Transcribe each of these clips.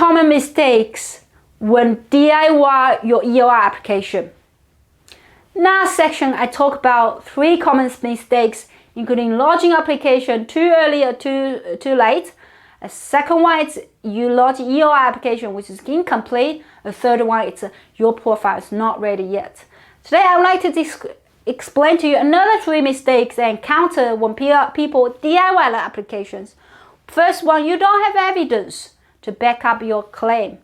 common mistakes when DIY your EOI application. Last section, I talk about 3 common mistakes, including launching application too early or too late. A second one is you launch EOI application which is incomplete. A third one is your profile is not ready yet. Today I would like to explain to you another 3 mistakes I encounter when people DIY their applications. First one, you don't have evidence to back up your claim.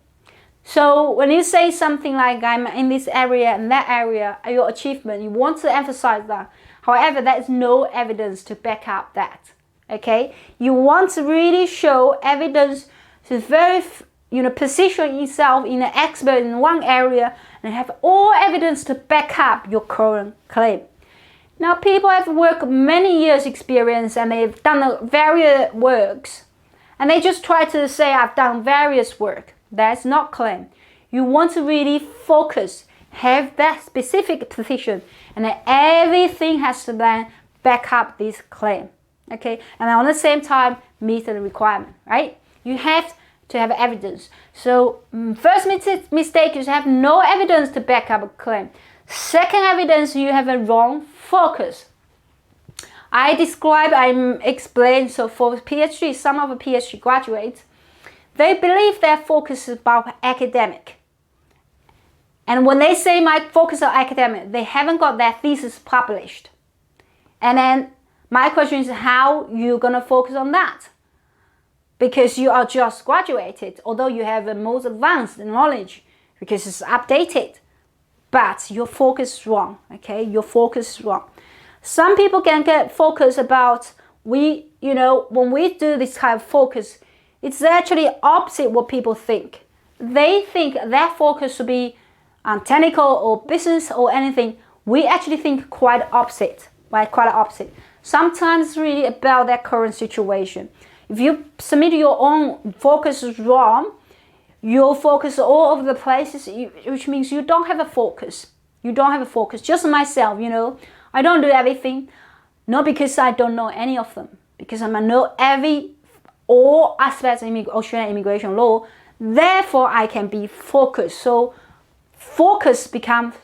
So when you say something like I'm in this area and that area, your achievement, you want to emphasize that. However, there is no evidence to back up that. Okay, you want to really show evidence to position yourself in an expert in one area and have all evidence to back up your current claim. Now, people have worked many years experience and they've done various works, and they just try to say I've done various work. That's not claim. You want to really focus, have that specific position, and then everything has to then back up this claim. Okay, and at the same time meet the requirement, right? You have to have evidence. So first mistake is have no evidence to back up a claim. Second evidence, you have a wrong focus. I explained, so for PhD, some of the PhD graduates, they believe their focus is about academic. And when they say my focus on academic, they haven't got their thesis published. And then my question is how you're going to focus on that? Because you are just graduated, although you have the most advanced knowledge because it's updated. But your focus is wrong, okay? Your focus is wrong. Some people can get focused about, when we do this kind of focus, it's actually opposite what people think. They think their focus should be on technical or business or anything. We actually think quite opposite, right? Quite opposite. Sometimes it's really about their current situation. If you submit your own focus is wrong, you'll focus all over the places, which means you don't have a focus. You don't have a focus. Just myself, I don't do everything, not because I don't know any of them, because I know all aspects of Australian immigration law. Therefore, I can be focused. So focus becomes,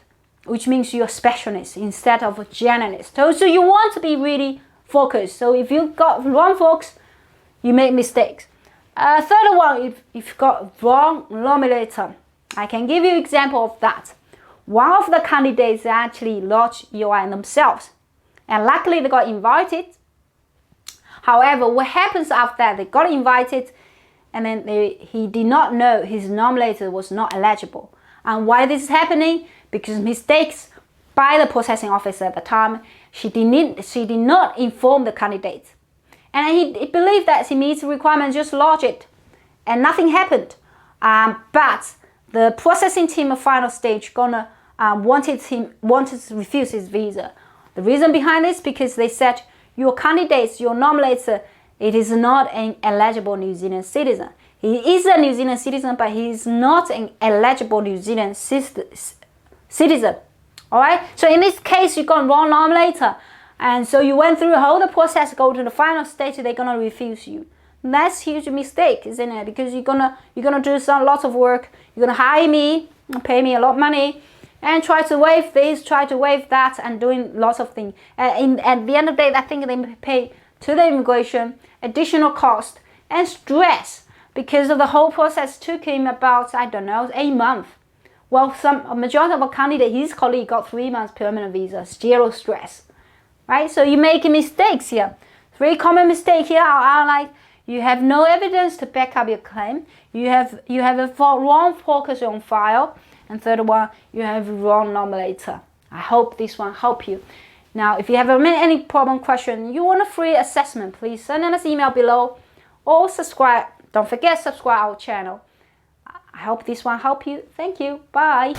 which means you're a specialist instead of a generalist. So you want to be really focused. So if you got wrong focus, you make mistakes. Third one, if you've got wrong nominator, I can give you an example of that. One of the candidates actually lodged EOI themselves, and luckily they got invited. However, what happens after that, they got invited, and then he did not know his nominator was not eligible. And why this is happening? Because mistakes by the processing officer at the time, she did not inform the candidate. And he believed that he meets the requirements, just lodge it, and nothing happened. But the processing team at final stage wanted to refuse his visa. The reason behind this, because they said your candidate, your nominator, it is not an eligible New Zealand citizen. He is a New Zealand citizen, but he is not an eligible New Zealand citizen. All right. So in this case, you got wrong nominator, and so you went through the process, go to the final stage, they're gonna refuse you. That's a huge mistake, isn't it? Because you're gonna do lots of work. You're gonna hire me, pay me a lot of money, and try to waive this, try to waive that, and doing lots of things. At the end of the day, I think they pay to the immigration additional cost and stress because of the whole process took him about, 8 months. Well, a majority of a candidate, his colleague got 3 months permanent visa, 0 stress, right? So you're making mistakes here. 3 common mistakes here are like you have no evidence to back up your claim, you have a wrong focus on file, and third one, you have wrong nominator. I hope this one help you. Now, if you have any problem, question, you want a free assessment, please send us an email below or subscribe. Don't forget to subscribe our channel. I hope this one help you. Thank you. Bye.